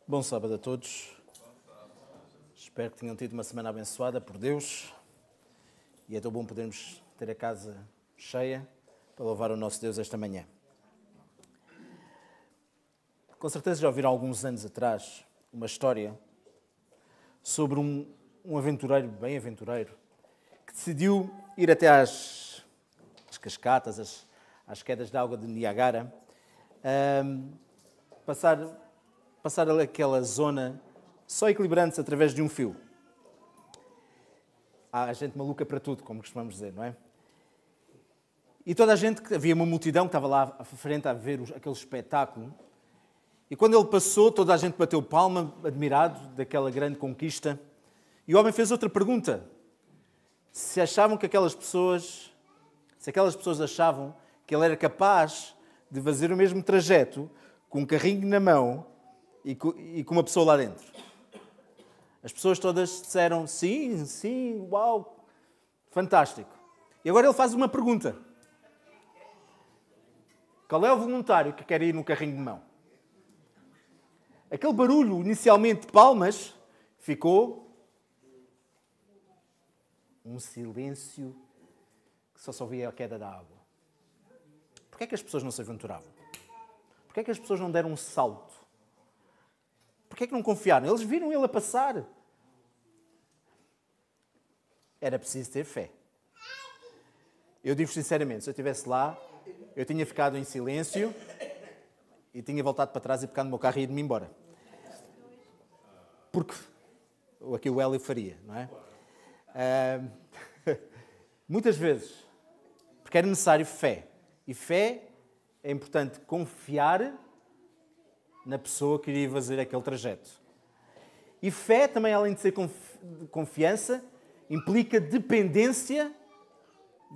Bom sábado a todos. Espero que tenham tido uma semana abençoada por Deus. E é tão bom podermos ter a casa cheia para louvar o nosso Deus esta manhã. Com certeza já ouviram há alguns anos atrás uma história sobre um aventureiro, bem aventureiro, que decidiu ir até às cascatas, às quedas de água de Niagara, passar aquela zona só equilibrando-se através de um fio. Há gente maluca para tudo, como costumamos dizer, não é? E toda a gente, havia uma multidão que estava lá à frente a ver aquele espetáculo. E quando ele passou, toda a gente bateu palma, admirado daquela grande conquista. E o homem fez outra pergunta. Se aquelas pessoas achavam que ele era capaz de fazer o mesmo trajeto com um carrinho na mão e com uma pessoa lá dentro. As pessoas todas disseram sim, uau, fantástico. E agora ele faz uma pergunta. Qual é o voluntário que quer ir no carrinho de mão? Aquele barulho, inicialmente de palmas, ficou um silêncio que só se ouvia a queda da água. Porquê é que as pessoas não se aventuravam? Porquê é que as pessoas não deram um salto? Porquê é que não confiaram? Eles viram ele a passar. Era preciso ter fé. Eu digo sinceramente, se eu estivesse lá, eu tinha ficado em silêncio e tinha voltado para trás e pegado no meu carro e ido-me embora. Porque aqui o Hélio faria, não é? Muitas vezes, porque era necessário fé. E fé é importante confiar na pessoa que iria fazer aquele trajeto. E fé, também, além de ser confiança, implica dependência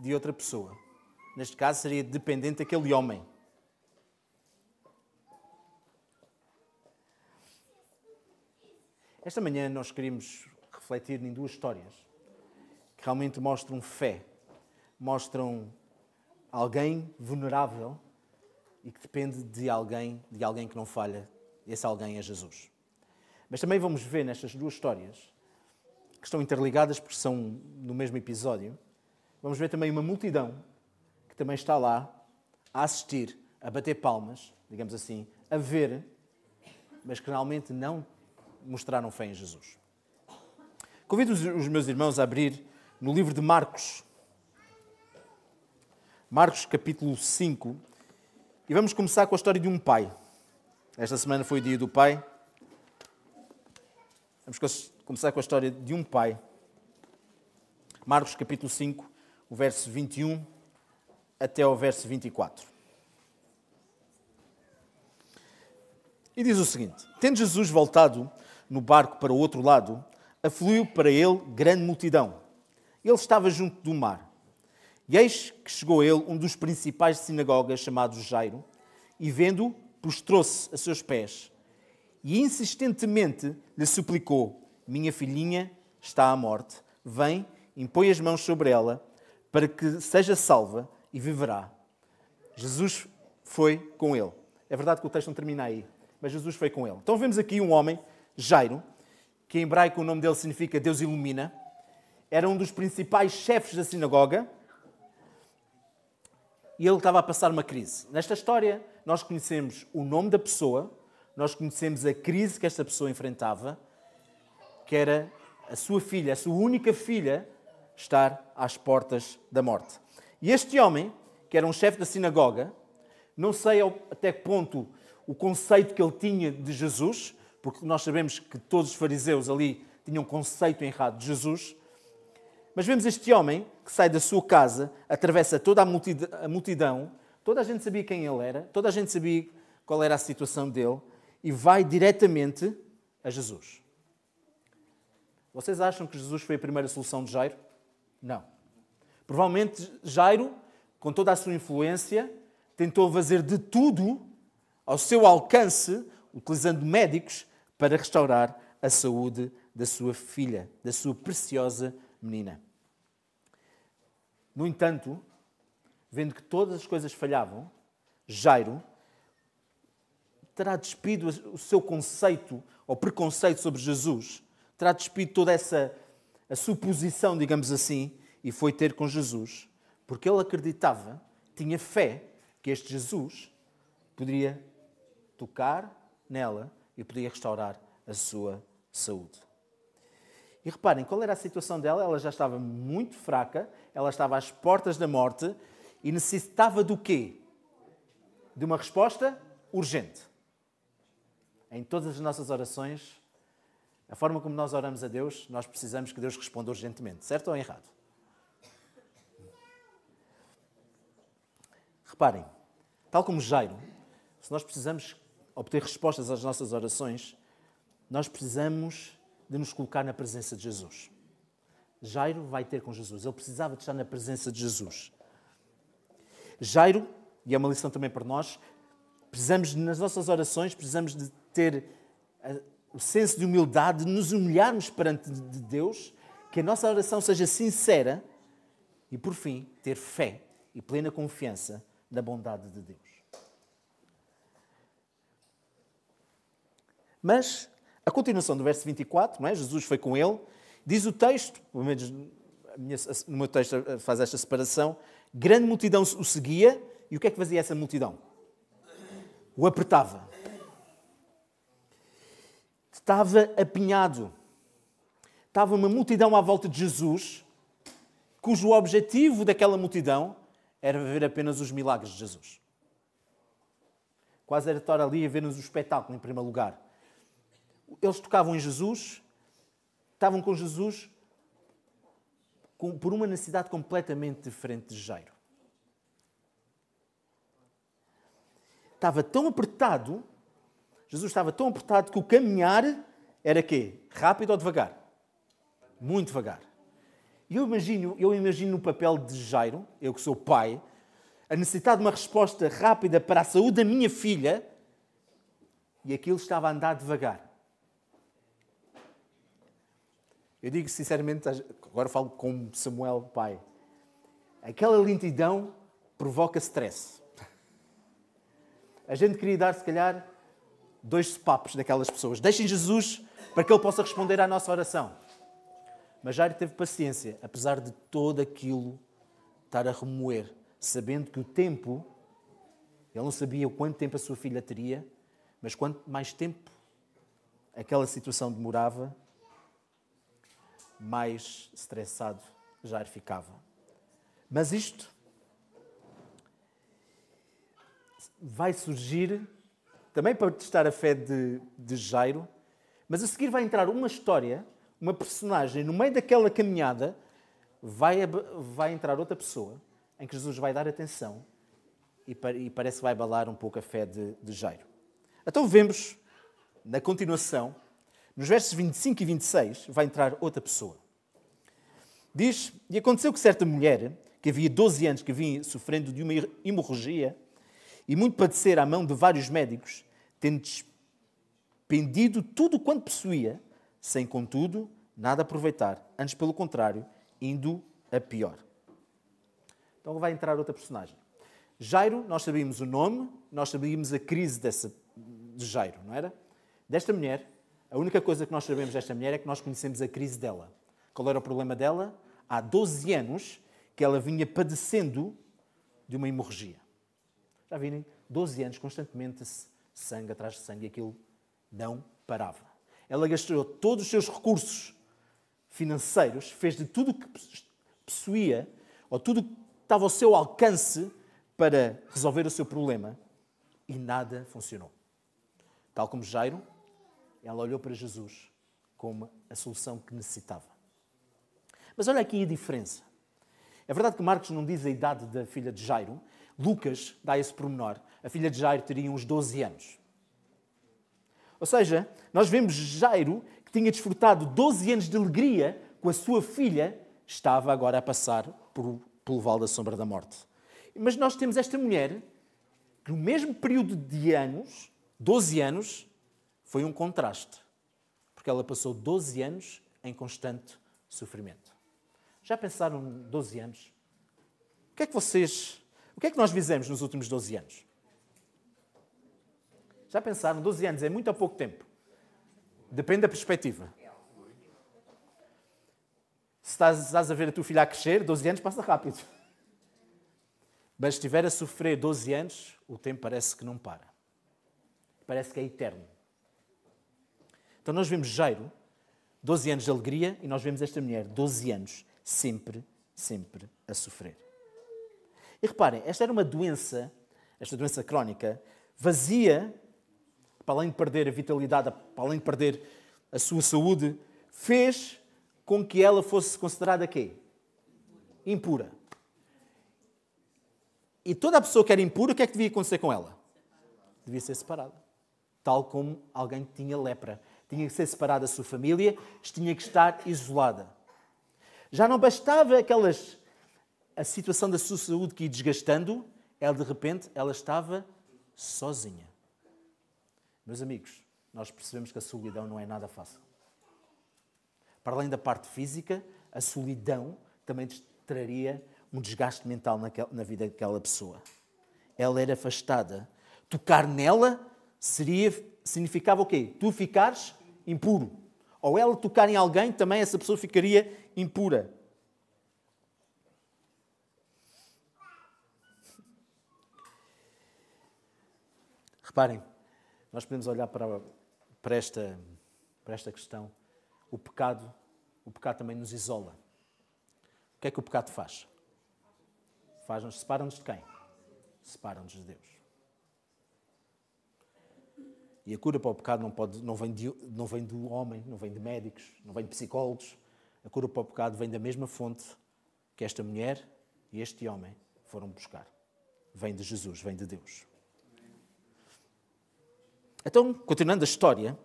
de outra pessoa. Neste caso, seria dependente daquele homem. Esta manhã nós queríamos refletir em duas histórias que realmente mostram fé, mostram alguém vulnerável e que depende de alguém que não falha. Esse alguém é Jesus. Mas também vamos ver nestas duas histórias, que estão interligadas porque são no mesmo episódio, vamos ver também uma multidão que também está lá a assistir, a bater palmas, digamos assim, a ver, mas que realmente não mostraram fé em Jesus. Convido os meus irmãos a abrir no livro de Marcos. Marcos, capítulo 5. E vamos começar com a história de um pai. Esta semana foi o dia do pai. Vamos começar com a história de um pai. Marcos, capítulo 5, o verso 21 até ao verso 24. E diz o seguinte: tendo Jesus voltado no barco para o outro lado, afluiu para ele grande multidão. Ele estava junto do mar. E eis que chegou a ele um dos principais de sinagogas, chamado Jairo, e vendo-o, prostrou-se a seus pés. E insistentemente lhe suplicou: minha filhinha está à morte, vem, impõe as mãos sobre ela, para que seja salva e viverá. Jesus foi com ele. É verdade que o texto não termina aí, mas Jesus foi com ele. Então vemos aqui um homem, Jairo, que em hebraico o nome dele significa Deus ilumina, era um dos principais chefes da sinagoga, e ele estava a passar uma crise. Nesta história, nós conhecemos o nome da pessoa, nós conhecemos a crise que esta pessoa enfrentava, que era a sua filha, a sua única filha, estar às portas da morte. E este homem, que era um chefe da sinagoga, não sei até que ponto o conceito que ele tinha de Jesus, porque nós sabemos que todos os fariseus ali tinham um conceito errado de Jesus, mas vemos este homem que sai da sua casa, atravessa toda a multidão, toda a gente sabia quem ele era, toda a gente sabia qual era a situação dele, e vai diretamente a Jesus. Vocês acham que Jesus foi a primeira solução de Jairo? Não. Provavelmente Jairo, com toda a sua influência, tentou fazer de tudo ao seu alcance, utilizando médicos, para restaurar a saúde da sua filha, da sua preciosa menina. No entanto, vendo que todas as coisas falhavam, Jairo terá despido o seu conceito ou preconceito sobre Jesus, terá despido toda essa a suposição, digamos assim, e foi ter com Jesus, porque ele acreditava, tinha fé, que este Jesus poderia tocar nela e poderia restaurar a sua saúde. E reparem, qual era a situação dela? Ela já estava muito fraca, ela estava às portas da morte e necessitava do quê? De uma resposta urgente. Em todas as nossas orações, a forma como nós oramos a Deus, nós precisamos que Deus responda urgentemente. Certo ou errado? Reparem, tal como Jairo, se nós precisamos obter respostas às nossas orações, nós precisamos de nos colocar na presença de Jesus. Jairo vai ter com Jesus. Ele precisava de estar na presença de Jesus. Jairo, e é uma lição também para nós, precisamos, nas nossas orações, precisamos de ter o senso de humildade, de nos humilharmos perante de Deus, que a nossa oração seja sincera e, por fim, ter fé e plena confiança na bondade de Deus. Mas, a continuação do verso 24, não é? Jesus foi com ele, diz o texto, pelo menos no meu texto faz esta separação, grande multidão o seguia, e o que é que fazia essa multidão? O apertava. Estava apinhado. Estava uma multidão à volta de Jesus, cujo objetivo daquela multidão era ver apenas os milagres de Jesus. Quase era estar ali a ver-nos o espetáculo, em primeiro lugar. Eles tocavam em Jesus, estavam com Jesus por uma necessidade completamente diferente de Jairo. Estava tão apertado, Jesus estava tão apertado que o caminhar era quê? Rápido ou devagar? Muito devagar. E eu imagino no papel de Jairo, eu que sou pai, a necessitar de uma resposta rápida para a saúde da minha filha, e aquilo estava a andar devagar. Eu digo sinceramente, agora falo como Samuel, pai, aquela lentidão provoca stress. A gente queria dar, se calhar, 2 sopapos daquelas pessoas. Deixem Jesus para que Ele possa responder à nossa oração. Mas Jairo teve paciência, apesar de todo aquilo estar a remoer, sabendo que o tempo, ele não sabia o quanto tempo a sua filha teria, mas quanto mais tempo aquela situação demorava, mais estressado Jairo ficava. Mas isto vai surgir também para testar a fé de Jairo, mas a seguir vai entrar uma história, uma personagem, no meio daquela caminhada, vai entrar outra pessoa em que Jesus vai dar atenção e parece que vai abalar um pouco a fé de Jairo. Então vemos, na continuação, nos versos 25 e 26, vai entrar outra pessoa. Diz, e aconteceu que certa mulher, que havia 12 anos que vinha sofrendo de uma hemorragia e muito padecer à mão de vários médicos, tendo despendido tudo quanto possuía, sem, contudo, nada aproveitar, antes, pelo contrário, indo a pior. Então vai entrar outra personagem. Jairo, nós sabíamos o nome, nós sabíamos a crise de Jairo, não era? Desta mulher, a única coisa que nós sabemos desta mulher é que nós conhecemos a crise dela. Qual era o problema dela? Há 12 anos que ela vinha padecendo de uma hemorragia. Já viram? 12 anos, constantemente, sangue atrás de sangue, e aquilo não parava. Ela gastou todos os seus recursos financeiros, fez de tudo o que possuía, ou tudo o que estava ao seu alcance para resolver o seu problema, e nada funcionou. Tal como Jairo, ela olhou para Jesus como a solução que necessitava. Mas olha aqui a diferença. É verdade que Marcos não diz a idade da filha de Jairo. Lucas dá esse pormenor. A filha de Jairo teria uns 12 anos. Ou seja, nós vemos Jairo, que tinha desfrutado 12 anos de alegria com a sua filha, estava agora a passar pelo vale da sombra da morte. Mas nós temos esta mulher, que no mesmo período de anos, 12 anos, foi um contraste. Porque ela passou 12 anos em constante sofrimento. Já pensaram 12 anos? O que é que nós fizemos nos últimos 12 anos? Já pensaram? 12 anos é muito ou pouco tempo? Depende da perspectiva. Se estás a ver a tua filha a crescer, 12 anos passa rápido. Mas se estiver a sofrer 12 anos, o tempo parece que não para. Parece que é eterno. Então nós vemos Jairo, 12 anos de alegria, e nós vemos esta mulher, 12 anos, sempre a sofrer. E reparem, esta era uma doença, esta doença crónica, vazia, para além de perder a vitalidade, para além de perder a sua saúde, fez com que ela fosse considerada quê? Impura. E toda a pessoa que era impura, o que é que devia acontecer com ela? Devia ser separada. Tal como alguém que tinha lepra. Tinha que ser separada da sua família, tinha que estar isolada. Já não bastava a situação da sua saúde que ia desgastando, ela de repente ela estava sozinha. Meus amigos, nós percebemos que a solidão não é nada fácil. Para além da parte física, a solidão também traria um desgaste mental na vida daquela pessoa. Ela era afastada. Tocar nela significava o quê? Tu ficares impuro. Ou ela tocar em alguém, também essa pessoa ficaria impura. Reparem, nós podemos olhar para esta questão. O pecado também nos isola. O que é que o pecado faz? Separa-nos de quem? Separa-nos de Deus. E a cura para o pecado não vem do homem, não vem de médicos, não vem de psicólogos. A cura para o pecado vem da mesma fonte que esta mulher e este homem foram buscar. Vem de Jesus, vem de Deus. Então, continuando a história,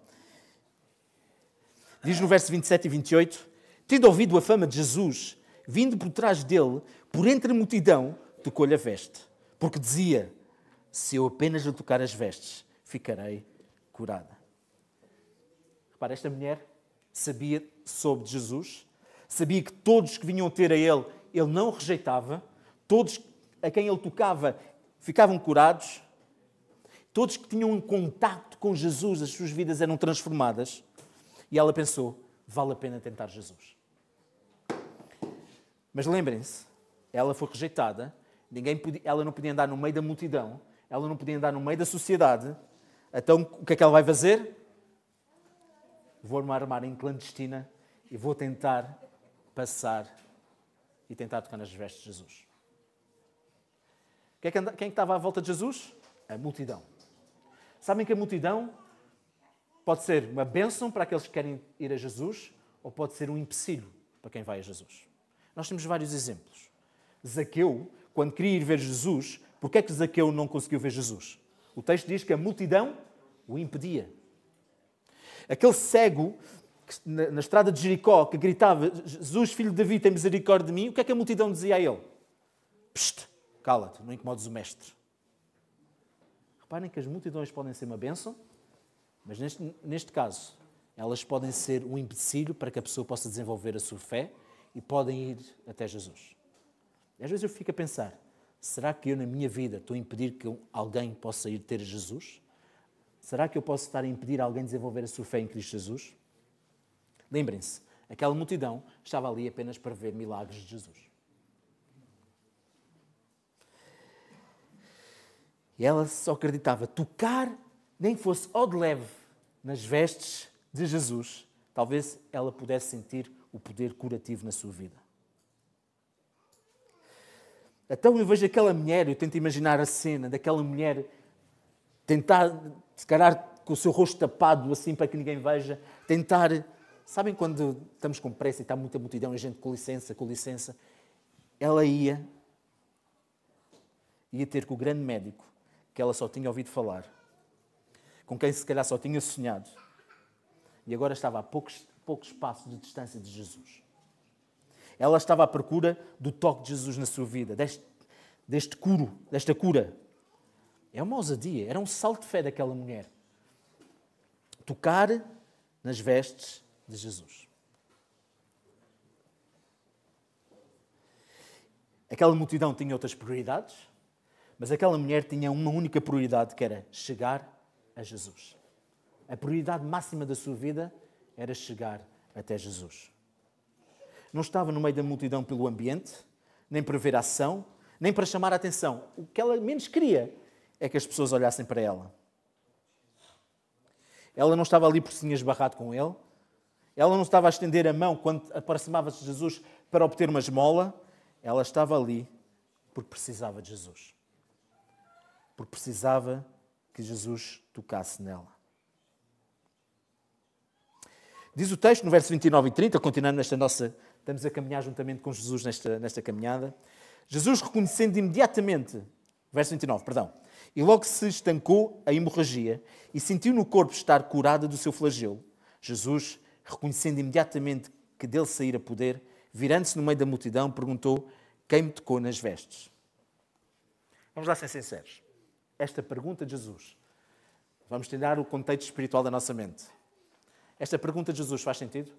diz no verso 27 e 28, tendo ouvido a fama de Jesus, vindo por trás dele, por entre a multidão, tocou-lhe a veste. Porque dizia, se eu apenas lhe tocar as vestes, ficarei curada. Repara, esta mulher sabia sobre Jesus, sabia que todos que vinham ter a ele não rejeitava, todos a quem ele tocava ficavam curados, todos que tinham um contacto com Jesus, as suas vidas eram transformadas. E ela pensou, vale a pena tentar Jesus. Mas lembrem-se, ela foi rejeitada, ela não podia andar no meio da multidão, ela não podia andar no meio da sociedade. Então, o que é que ela vai fazer? Vou-me armar em clandestina e vou tentar passar e tentar tocar nas vestes de Jesus. Quem estava à volta de Jesus? A multidão. Sabem que a multidão pode ser uma bênção para aqueles que querem ir a Jesus ou pode ser um empecilho para quem vai a Jesus. Nós temos vários exemplos. Zaqueu, quando queria ir ver Jesus, porquê é que Zaqueu não conseguiu ver Jesus? O texto diz que a multidão o impedia. Aquele cego na estrada de Jericó que gritava, Jesus, filho de Davi, tem misericórdia de mim, o que é que a multidão dizia a ele? Psst, cala-te, não incomodes o mestre. Reparem que as multidões podem ser uma bênção, mas neste caso, elas podem ser um empecilho para que a pessoa possa desenvolver a sua fé e podem ir até Jesus. E às vezes eu fico a pensar, será que eu na minha vida estou a impedir que alguém possa ir ter a Jesus? Será que eu posso estar a impedir alguém de desenvolver a sua fé em Cristo Jesus? Lembrem-se, aquela multidão estava ali apenas para ver milagres de Jesus. E ela só acreditava tocar, nem que fosse ao de leve, nas vestes de Jesus, talvez ela pudesse sentir o poder curativo na sua vida. Então eu vejo aquela mulher, eu tento imaginar a cena daquela mulher tentar, se calhar com o seu rosto tapado assim para que ninguém veja, tentar... Sabem quando estamos com pressa e está muita multidão e a gente, com licença, ela ia ter com o grande médico que ela só tinha ouvido falar, com quem se calhar só tinha sonhado, e agora estava a poucos passos de distância de Jesus. Ela estava à procura do toque de Jesus na sua vida, desta cura. É uma ousadia, era um salto de fé daquela mulher. Tocar nas vestes de Jesus. Aquela multidão tinha outras prioridades, mas aquela mulher tinha uma única prioridade, que era chegar a Jesus. A prioridade máxima da sua vida era chegar até Jesus. Não estava no meio da multidão pelo ambiente, nem para ver a ação, nem para chamar a atenção. O que ela menos queria é que as pessoas olhassem para ela. Ela não estava ali por se tinha esbarrado com ele. Ela não estava a estender a mão quando aproximava-se de Jesus para obter uma esmola. Ela estava ali porque precisava de Jesus. Porque precisava que Jesus tocasse nela. Diz o texto, no verso 29 e 30, continuando nesta nossa... Estamos a caminhar juntamente com Jesus nesta caminhada. Jesus, reconhecendo imediatamente... Verso 29, perdão. E logo se estancou a hemorragia e sentiu no corpo estar curada do seu flagelo. Jesus, reconhecendo imediatamente que dele saíra poder, virando-se no meio da multidão, perguntou: quem me tocou nas vestes? Vamos lá ser sinceros. Esta pergunta de Jesus, vamos tirar o contexto espiritual da nossa mente. Esta pergunta de Jesus faz sentido?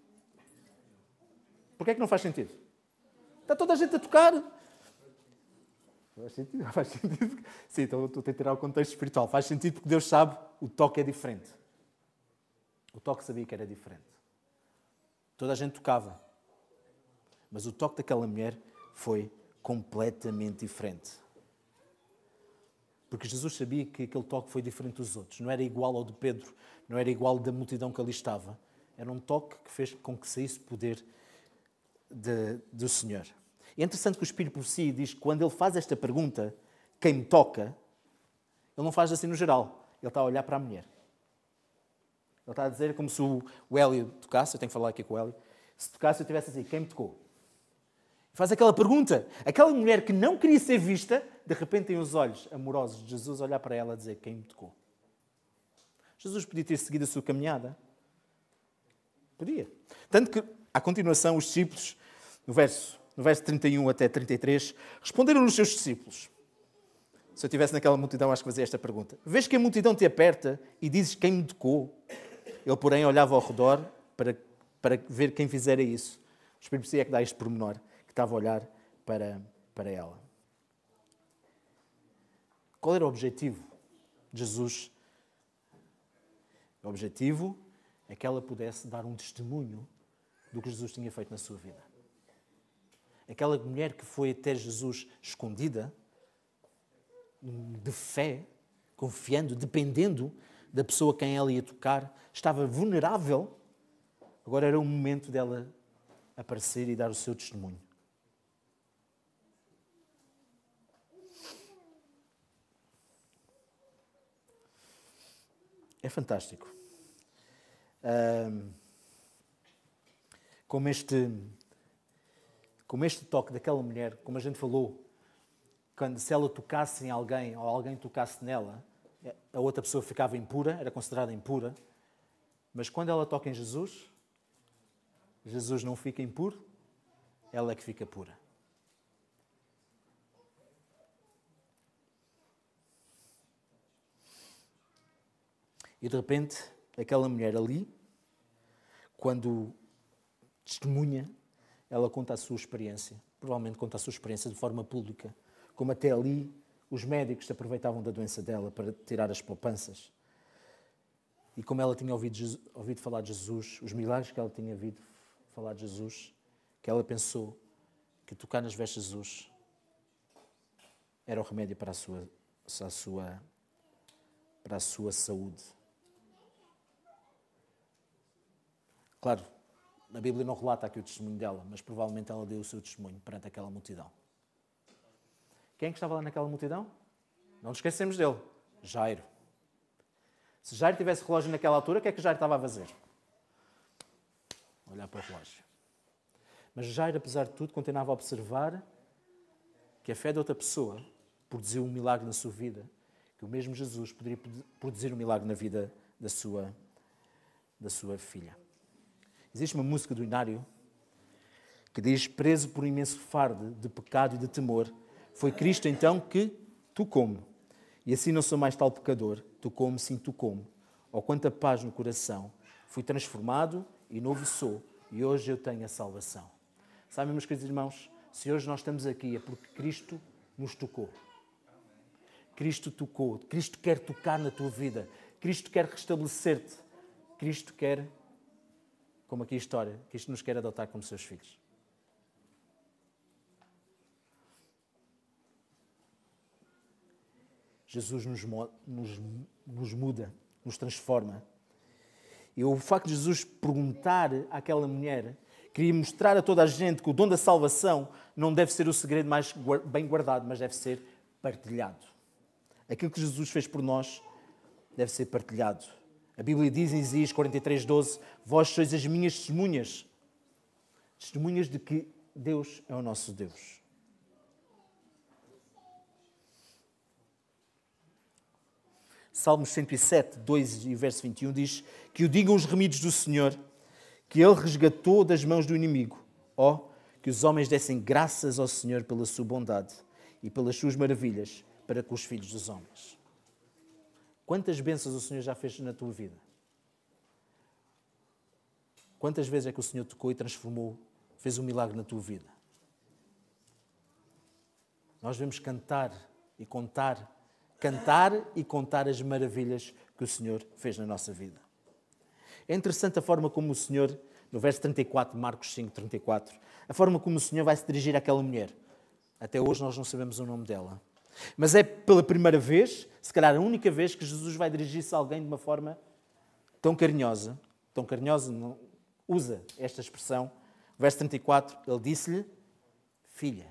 Porquê é que não faz sentido? Está toda a gente a tocar. Faz sentido? Faz sentido. Sim, então estou a tirar o contexto espiritual. Faz sentido porque Deus sabe o toque é diferente. O toque sabia que era diferente. Toda a gente tocava. Mas o toque daquela mulher foi completamente diferente. Porque Jesus sabia que aquele toque foi diferente dos outros. Não era igual ao de Pedro, não era igual da multidão que ali estava. Era um toque que fez com que saísse poder do Senhor. E é interessante que o Espírito por si diz que quando ele faz esta pergunta, quem me toca, ele não faz assim no geral. Ele está a olhar para a mulher. Ele está a dizer como se o Hélio tocasse, eu tenho que falar aqui com o Hélio, se tocasse eu tivesse assim, quem me tocou? Faz aquela pergunta. Aquela mulher que não queria ser vista, de repente tem os olhos amorosos de Jesus a olhar para ela e dizer quem me tocou. Jesus podia ter seguido a sua caminhada. Podia. Tanto que, à continuação, os discípulos, no verso 31 até 33, responderam aos seus discípulos. Se eu estivesse naquela multidão, acho que fazia esta pergunta. Vês que a multidão te aperta e dizes quem me tocou? Ele, porém, olhava ao redor para ver quem fizera isso. O Espírito Santo é que dá este pormenor, que estava a olhar para ela. Qual era o objetivo de Jesus? O objetivo é que ela pudesse dar um testemunho do que Jesus tinha feito na sua vida. Aquela mulher que foi até Jesus escondida, de fé, confiando, dependendo da pessoa a quem ela ia tocar, estava vulnerável. Agora era o momento dela aparecer e dar o seu testemunho. É fantástico. Como este toque daquela mulher, como a gente falou, se ela tocasse em alguém ou alguém tocasse nela, a outra pessoa ficava impura, era considerada impura. Mas quando ela toca em Jesus, Jesus não fica impuro, ela é que fica pura. E de repente, aquela mulher ali, quando testemunha, ela conta a sua experiência. Provavelmente conta a sua experiência de forma pública. Como até ali os médicos se aproveitavam da doença dela para tirar as poupanças. E como ela tinha ouvido falar de Jesus, os milagres que ela tinha ouvido falar de Jesus, que ela pensou que tocar nas vestes de Jesus era o remédio para a sua saúde. Claro, a Bíblia não relata aqui o testemunho dela, mas provavelmente ela deu o seu testemunho perante aquela multidão. Quem é que estava lá naquela multidão? Não nos esquecemos dele. Jairo. Se Jairo tivesse relógio naquela altura, o que é que Jairo estava a fazer? Olhar para o relógio. Mas Jairo, apesar de tudo, continuava a observar que a fé de outra pessoa produziu um milagre na sua vida, que o mesmo Jesus poderia produzir um milagre na vida da sua filha. Existe uma música do Inário que diz: preso por um imenso fardo de pecado e de temor, foi Cristo então que tocou-me. E assim não sou mais tal pecador, tocou-me, sim, tocou-me. Oh, quanta paz no coração, fui transformado e novo sou, e hoje eu tenho a salvação. Sabem, meus queridos irmãos, se hoje nós estamos aqui é porque Cristo nos tocou. Cristo tocou, Cristo quer tocar na tua vida, Cristo quer restabelecer-te. Cristo quer, como aqui a história, Cristo nos quer adotar como seus filhos. Jesus nos muda, nos transforma. E o facto de Jesus perguntar àquela mulher, queria mostrar a toda a gente que o dom da salvação não deve ser o segredo mais bem guardado, mas deve ser partilhado. Aquilo que Jesus fez por nós deve ser partilhado. A Bíblia diz em Isaías 43:12, vós sois as minhas testemunhas. Testemunhas de que Deus é o nosso Deus. Salmos 107, 2 e verso 21 diz que o digam os remidos do Senhor, que Ele resgatou das mãos do inimigo. Que os homens dessem graças ao Senhor pela sua bondade e pelas suas maravilhas para com os filhos dos homens. Quantas bênçãos o Senhor já fez na tua vida? Quantas vezes é que o Senhor tocou e transformou, fez um milagre na tua vida? Nós devemos cantar e contar as maravilhas que o Senhor fez na nossa vida. É interessante a forma como o Senhor, no verso 34, Marcos 5, 34, a forma como o Senhor vai se dirigir àquela mulher. Até hoje nós não sabemos o nome dela. Mas é pela primeira vez, se calhar a única vez, que Jesus vai dirigir-se a alguém de uma forma tão carinhosa, não usa esta expressão. Verso 34, ele disse-lhe, filha,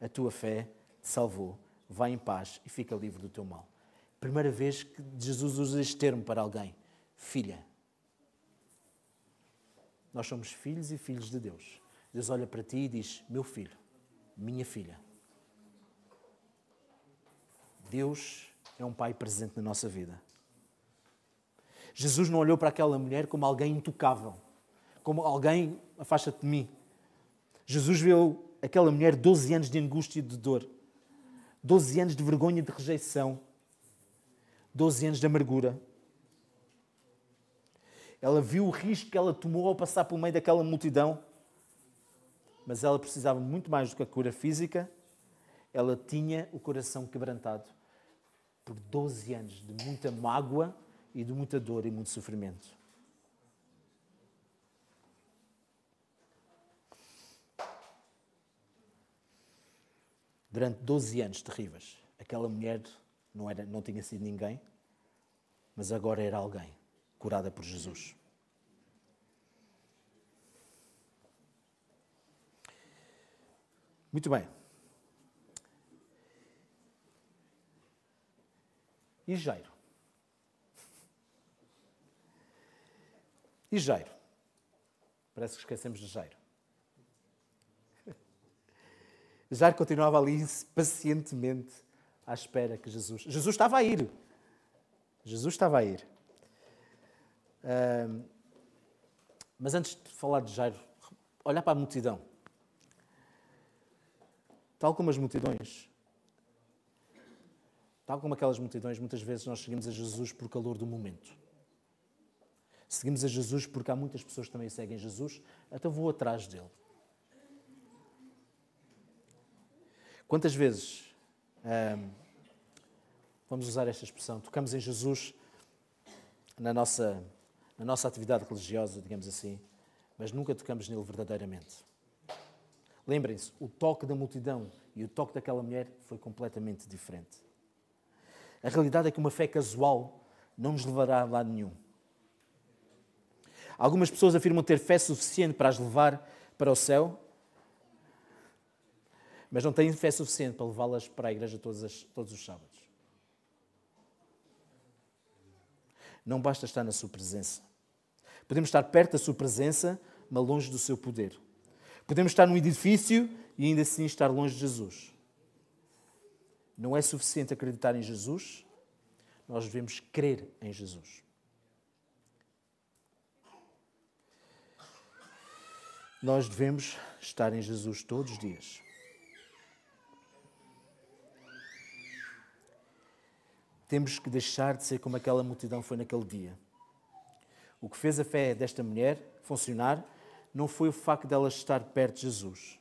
a tua fé te salvou. Vai em paz e fica livre do teu mal. Primeira vez que Jesus usa este termo para alguém. Filha. Nós somos filhos e filhos de Deus. Deus olha para ti e diz, meu filho, minha filha. Deus é um Pai presente na nossa vida. Jesus não olhou para aquela mulher como alguém intocável, como alguém, afasta-te de mim. Jesus viu aquela mulher 12 anos de angústia e de dor. 12 anos de vergonha e de rejeição. 12 anos de amargura. Ela viu o risco que ela tomou ao passar pelo meio daquela multidão. Mas ela precisava muito mais do que a cura física. Ela tinha o coração quebrantado por 12 anos de muita mágoa e de muita dor e muito sofrimento. Durante 12 anos terríveis, aquela mulher não tinha sido ninguém, mas agora era alguém, curada por Jesus. Muito bem. E Jairo? E Jairo? Parece que esquecemos de Jairo. Jairo continuava ali pacientemente à espera que Jesus estava a ir. Jesus estava a ir. Mas antes de falar de Jairo, olhar para a multidão. Tal como aquelas multidões, muitas vezes nós seguimos a Jesus por calor do momento. Seguimos a Jesus porque há muitas pessoas que também seguem Jesus, então vou atrás dele. Quantas vezes, vamos usar esta expressão, tocamos em Jesus na nossa atividade religiosa, digamos assim, mas nunca tocamos nele verdadeiramente. Lembrem-se, o toque da multidão e o toque daquela mulher foi completamente diferente. A realidade é que uma fé casual não nos levará a lado nenhum. Algumas pessoas afirmam ter fé suficiente para as levar para o céu, mas não têm fé suficiente para levá-las para a igreja todos os sábados. Não basta estar na sua presença. Podemos estar perto da sua presença, mas longe do seu poder. Podemos estar num edifício e ainda assim estar longe de Jesus. Não é suficiente acreditar em Jesus, nós devemos crer em Jesus. Nós devemos estar em Jesus todos os dias. Temos que deixar de ser como aquela multidão foi naquele dia. O que fez a fé desta mulher funcionar não foi o facto dela estar perto de Jesus.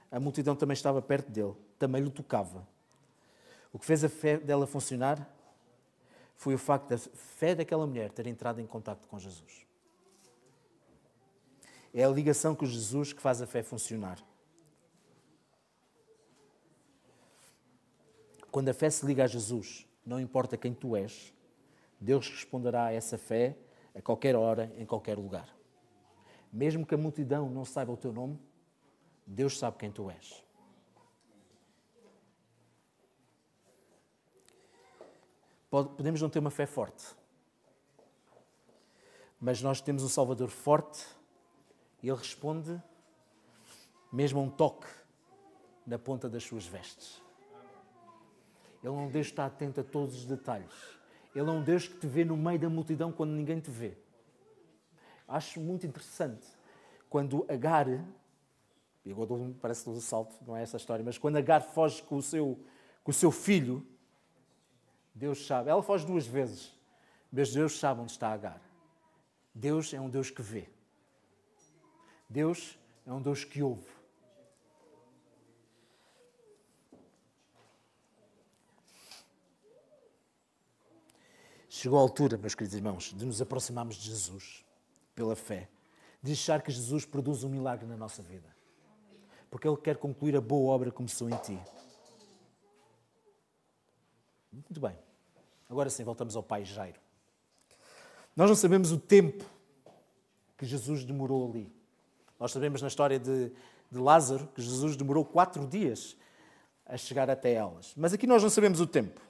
A multidão também estava perto dele, também lhe tocava. O que fez a fé dela funcionar foi o facto da fé daquela mulher ter entrado em contacto com Jesus. É a ligação com Jesus que faz a fé funcionar. Quando a fé se liga a Jesus, não importa quem tu és, Deus responderá a essa fé a qualquer hora, em qualquer lugar. Mesmo que a multidão não saiba o teu nome, Deus sabe quem tu és. Podemos não ter uma fé forte, mas nós temos um Salvador forte e Ele responde mesmo a um toque na ponta das suas vestes. Ele é um Deus que está atento a todos os detalhes. Ele é um Deus que te vê no meio da multidão quando ninguém te vê. Acho muito interessante quando Agar, e agora parece que dou um salto, não é essa a história, mas quando Agar foge com o seu filho, Deus sabe. Ela foge 2 vezes, mas Deus sabe onde está Agar. Deus é um Deus que vê. Deus é um Deus que ouve. Chegou a altura, meus queridos irmãos, de nos aproximarmos de Jesus pela fé, de deixar que Jesus produza um milagre na nossa vida. Porque Ele quer concluir a boa obra que começou em ti. Muito bem. Agora sim, voltamos ao pai Jairo. Nós não sabemos o tempo que Jesus demorou ali. Nós sabemos na história de Lázaro que Jesus demorou 4 dias a chegar até elas. Mas aqui nós não sabemos o tempo.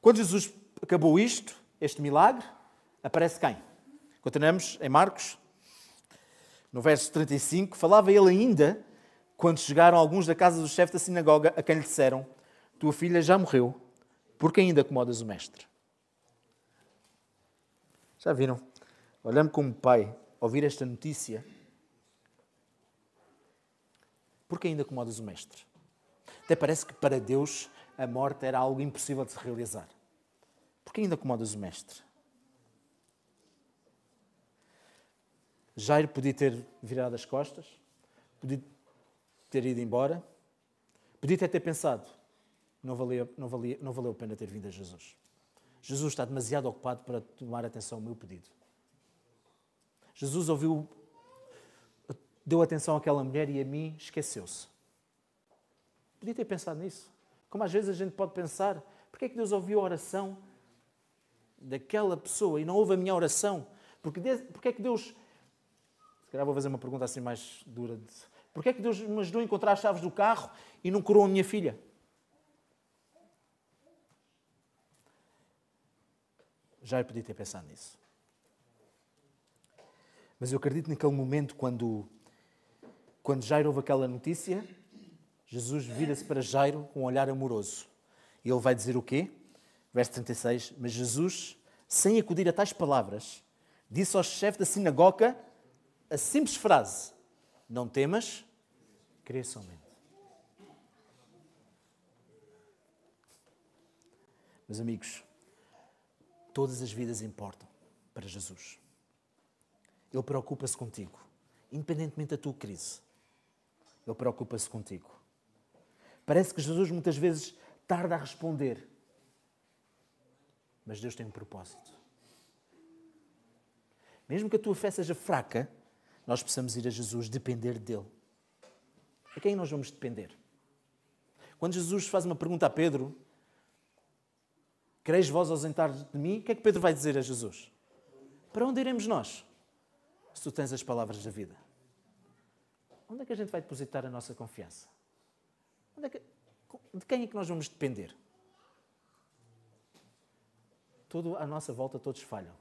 Quando Jesus acabou este milagre, aparece quem? Continuamos em Marcos, no verso 35. Falava ele ainda quando chegaram alguns da casa do chefe da sinagoga, a quem lhe disseram: tua filha já morreu, porque ainda acomodas o mestre? Já viram? Olhando como pai, ouvir esta notícia, porque ainda acomodas o mestre? Até parece que para Deus a morte era algo impossível de se realizar. Porque ainda acomodas o mestre? Jairo podia ter virado as costas, podia ter ido embora, podia até ter pensado: não valeu a pena ter vindo a Jesus. Jesus está demasiado ocupado para tomar atenção ao meu pedido. Jesus deu atenção àquela mulher e a mim esqueceu-se. Podia ter pensado nisso. Como às vezes a gente pode pensar: porque é que Deus ouviu a oração daquela pessoa e não ouve a minha oração? Porque é que Deus... Se calhar vou fazer uma pergunta assim mais dura. Porque é que Deus me ajudou a encontrar as chaves do carro e não curou a minha filha? Já podia ter pensado nisso. Mas eu acredito naquele momento quando Jairo ouve aquela notícia, Jesus vira-se para Jairo com um olhar amoroso. E ele vai dizer o quê? Verso 36. Mas Jesus, sem acudir a tais palavras, disse ao chefe da sinagoga a simples frase: não temas, crê somente. Meus amigos, todas as vidas importam para Jesus. Ele preocupa-se contigo, independentemente da tua crise. Ele preocupa-se contigo. Parece que Jesus muitas vezes tarda a responder, mas Deus tem um propósito. Mesmo que a tua fé seja fraca, nós precisamos ir a Jesus, depender dele. A quem nós vamos depender? Quando Jesus faz uma pergunta a Pedro: quereis vós ausentar de mim? O que é que Pedro vai dizer a Jesus? Para onde iremos nós, se tu tens as palavras da vida? Onde é que a gente vai depositar a nossa confiança? De quem é que nós vamos depender? À nossa volta todos falham.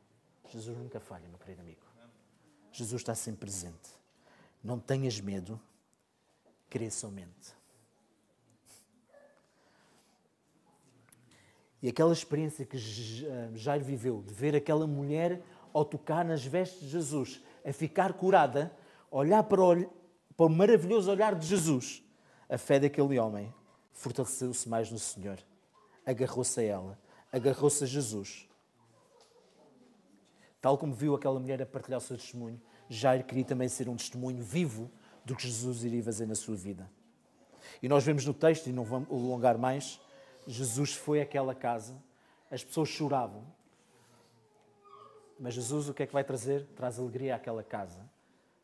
Jesus nunca falha, meu querido amigo. Jesus está sempre presente. Não tenhas medo, crê somente. E aquela experiência que Jairo viveu, de ver aquela mulher ao tocar nas vestes de Jesus, a ficar curada, olhar para o maravilhoso olhar de Jesus, a fé daquele homem fortaleceu-se mais no Senhor. Agarrou-se a ela, agarrou-se a Jesus. Tal como viu aquela mulher a partilhar o seu testemunho, Jairo queria também ser um testemunho vivo do que Jesus iria fazer na sua vida. E nós vemos no texto, e não vamos alongar mais, Jesus foi àquela casa, as pessoas choravam. Mas Jesus o que é que vai trazer? Traz alegria àquela casa,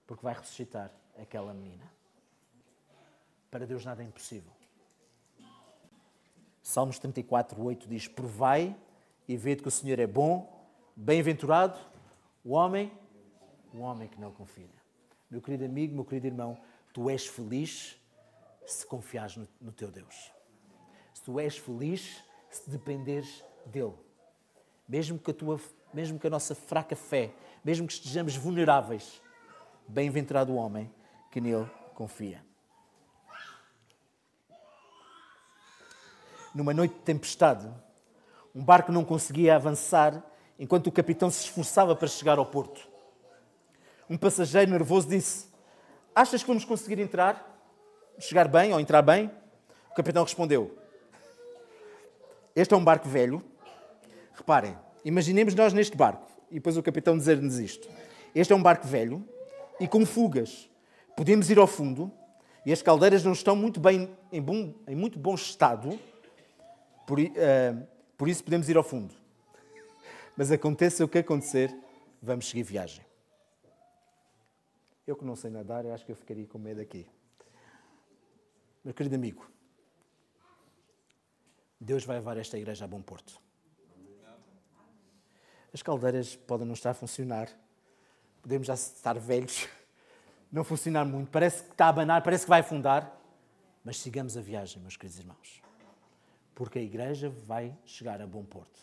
porque vai ressuscitar aquela menina. Para Deus nada é impossível. Salmos 34, 8 diz: provai e vede que o Senhor é bom, bem-aventurado o homem que não confia. Meu querido amigo, meu querido irmão, tu és feliz se confiares no teu Deus. Se tu és feliz se dependeres dele. Mesmo que a nossa fraca fé, mesmo que estejamos vulneráveis, bem-aventurado o homem que nele confia. Numa noite de tempestade, um barco não conseguia avançar enquanto o capitão se esforçava para chegar ao porto. Um passageiro nervoso disse: achas que vamos conseguir chegar bem ou entrar bem? O capitão respondeu: este é um barco velho. Reparem, imaginemos nós neste barco. E depois o capitão dizer-nos isto. Este é um barco velho e com fugas. Podemos ir ao fundo e as caldeiras não estão muito bem, em muito bom estado. Por isso podemos ir ao fundo. Mas aconteça o que acontecer, vamos seguir viagem. Eu que não sei nadar, eu acho que eu ficaria com medo aqui. Meu querido amigo, Deus vai levar esta igreja a bom porto. As caldeiras podem não estar a funcionar. Podemos já estar velhos, não funcionar muito. Parece que está a abanar, parece que vai afundar. Mas sigamos a viagem, meus queridos irmãos. Porque a igreja vai chegar a bom porto.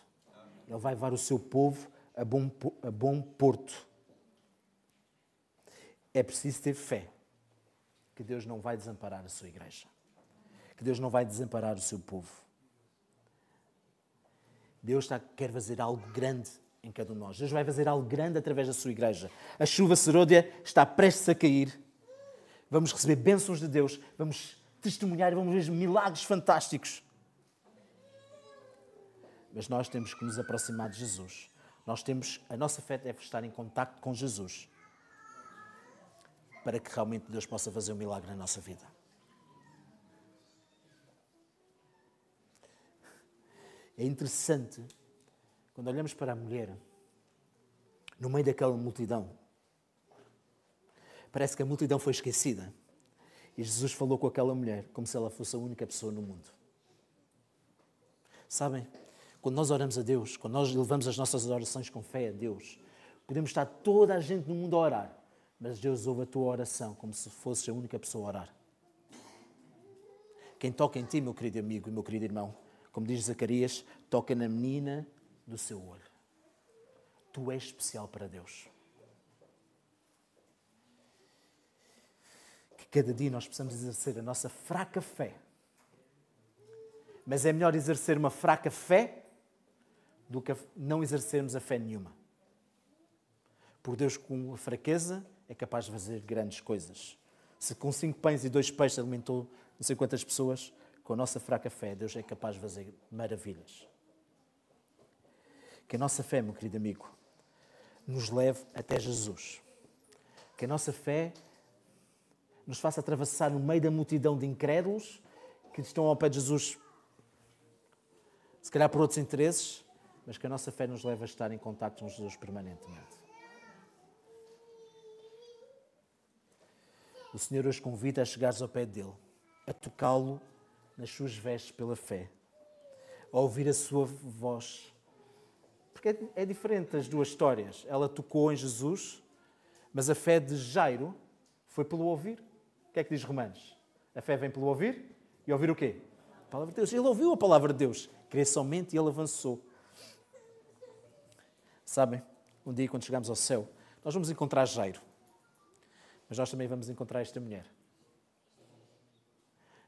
Ele vai levar o seu povo a bom porto. É preciso ter fé que Deus não vai desamparar a sua igreja. Que Deus não vai desamparar o seu povo. Deus quer fazer algo grande em cada um de nós. Deus vai fazer algo grande através da sua igreja. A chuva serôdia está prestes a cair. Vamos receber bênçãos de Deus. Vamos testemunhar, vamos ver milagres fantásticos. Mas nós temos que nos aproximar de Jesus. A nossa fé deve estar em contacto com Jesus para que realmente Deus possa fazer um milagre na nossa vida. É interessante, quando olhamos para a mulher, no meio daquela multidão, parece que a multidão foi esquecida. E Jesus falou com aquela mulher como se ela fosse a única pessoa no mundo. Sabem? Quando nós oramos a Deus, quando nós levamos as nossas orações com fé a Deus, podemos estar toda a gente no mundo a orar, mas Deus ouve a tua oração como se fosse a única pessoa a orar. Quem toca em ti, meu querido amigo e meu querido irmão, como diz Zacarias, toca na menina do seu olho. Tu és especial para Deus. Que cada dia nós possamos exercer a nossa fraca fé. Mas é melhor exercer uma fraca fé do que não exercermos a fé nenhuma. Por Deus, com a fraqueza, é capaz de fazer grandes coisas. Se com 5 pães e 2 peixes alimentou não sei quantas pessoas, com a nossa fraca fé, Deus é capaz de fazer maravilhas. Que a nossa fé, meu querido amigo, nos leve até Jesus. Que a nossa fé nos faça atravessar no meio da multidão de incrédulos que estão ao pé de Jesus, se calhar por outros interesses, mas que a nossa fé nos leve a estar em contacto com Jesus permanentemente. O Senhor hoje convida a chegares ao pé dele, a tocá-lo nas suas vestes pela fé, a ouvir a sua voz. Porque é diferente as duas histórias. Ela tocou em Jesus, mas a fé de Jairo foi pelo ouvir. O que é que diz Romanos? A fé vem pelo ouvir e ouvir o quê? A palavra de Deus. Ele ouviu a palavra de Deus, crê somente e ele avançou. Sabem, um dia quando chegamos ao céu, nós vamos encontrar Jairo. Mas nós também vamos encontrar esta mulher.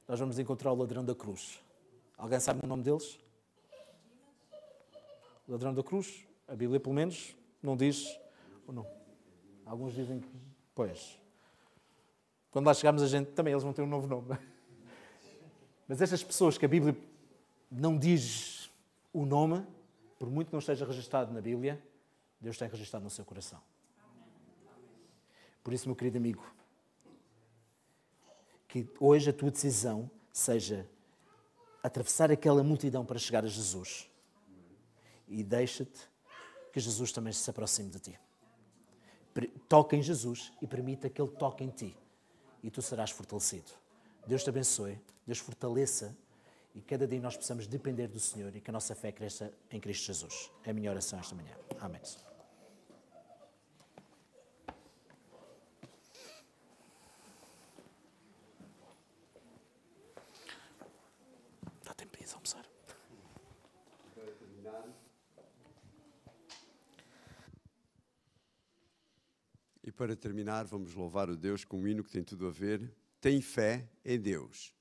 Nós vamos encontrar o ladrão da cruz. Alguém sabe o nome deles? O ladrão da cruz? A Bíblia, pelo menos, não diz ou não. Alguns dizem que... Pois. Quando lá chegarmos, também eles vão ter um novo nome. Mas estas pessoas que a Bíblia não diz o nome, por muito que não esteja registado na Bíblia, Deus tem registado no seu coração. Por isso, meu querido amigo, que hoje a tua decisão seja atravessar aquela multidão para chegar a Jesus e deixa-te que Jesus também se aproxime de ti. Toca em Jesus e permita que Ele toque em ti. E tu serás fortalecido. Deus te abençoe, Deus fortaleça e cada dia nós possamos depender do Senhor e que a nossa fé cresça em Cristo Jesus. É a minha oração esta manhã. Amém. Dá tempo de ir almoçar. Para terminar. E para terminar, vamos louvar o Deus com um hino que tem tudo a ver. Tem fé em Deus.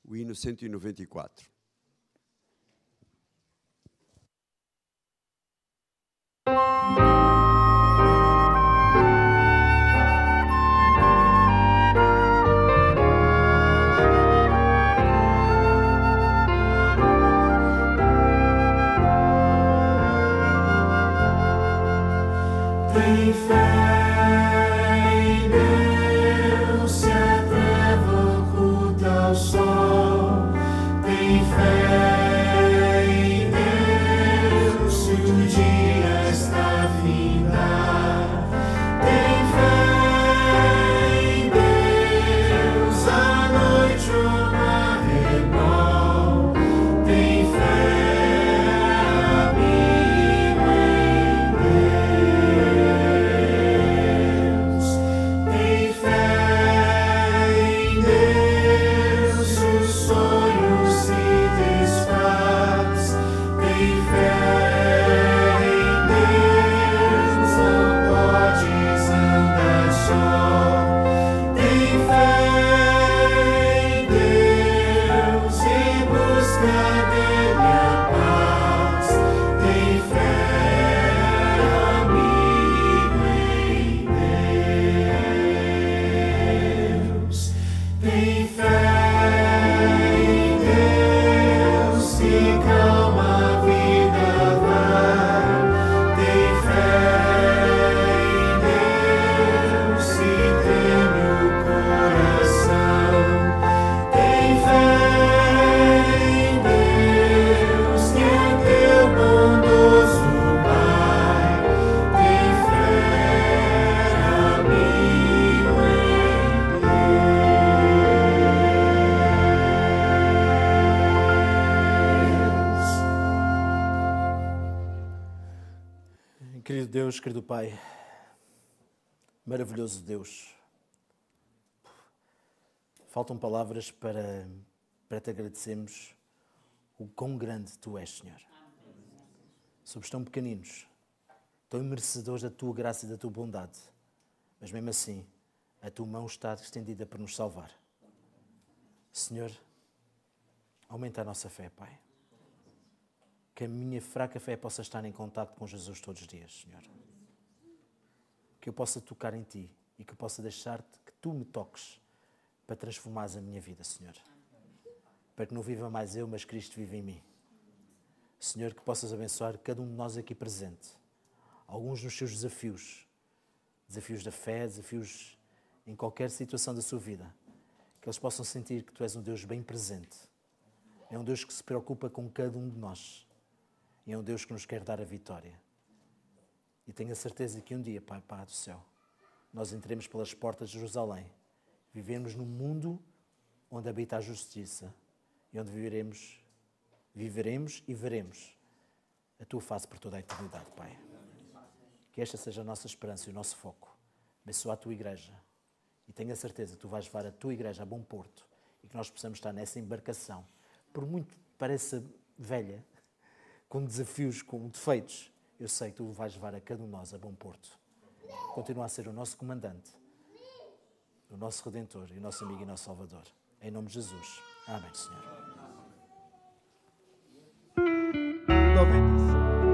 O hino 194. Tem fé em Deus, se a treva oculta o sol. Tem fé em Deus, se o dia está a findar. Tem fé em Deus, a noite o mar remol. Tem fé, amigo, em Deus. Tem fé em Deus, o sonho se desfaz. Tem fé em Deus, não podes andar só. Tem fé em Deus e busca dele a paz. Tem fé, amigo, em Deus. Tem fé em Deus e calma a vida vai. Tem fé em Deus e treme o coração. Tem fé em Deus que é teu bondoso Pai. Tem fé, amigo, em Deus. Querido Deus, querido Pai, maravilhoso Deus, faltam palavras para te agradecermos o quão grande Tu és, Senhor. Somos tão pequeninos, tão merecedores da Tua graça e da Tua bondade, mas mesmo assim, a Tua mão está estendida para nos salvar. Senhor, aumenta a nossa fé, Pai. Que a minha fraca fé possa estar em contacto com Jesus todos os dias, Senhor. Que eu possa tocar em Ti e que eu possa deixar-te que Tu me toques para transformares a minha vida, Senhor. Para que não viva mais eu, mas Cristo vive em mim. Senhor, que possas abençoar cada um de nós aqui presente. Alguns nos seus desafios. Desafios da fé, desafios em qualquer situação da sua vida. Que eles possam sentir que Tu és um Deus bem presente. É um Deus que se preocupa com cada um de nós. E é um Deus que nos quer dar a vitória. E tenho a certeza que um dia, Pai do céu, nós entremos pelas portas de Jerusalém. Vivemos num mundo onde habita a justiça. E onde viveremos e veremos a Tua face por toda a eternidade, Pai. Que esta seja a nossa esperança e o nosso foco. Abençoa a Tua igreja. E tenho a certeza que Tu vais levar a Tua igreja a bom porto. E que nós possamos estar nessa embarcação. Por muito que pareça velha, com desafios, com defeitos, eu sei que Tu vais levar a cada um de nós a bom porto. Continua a ser o nosso comandante, o nosso Redentor, e o nosso amigo e nosso Salvador. Em nome de Jesus. Amém, Senhor.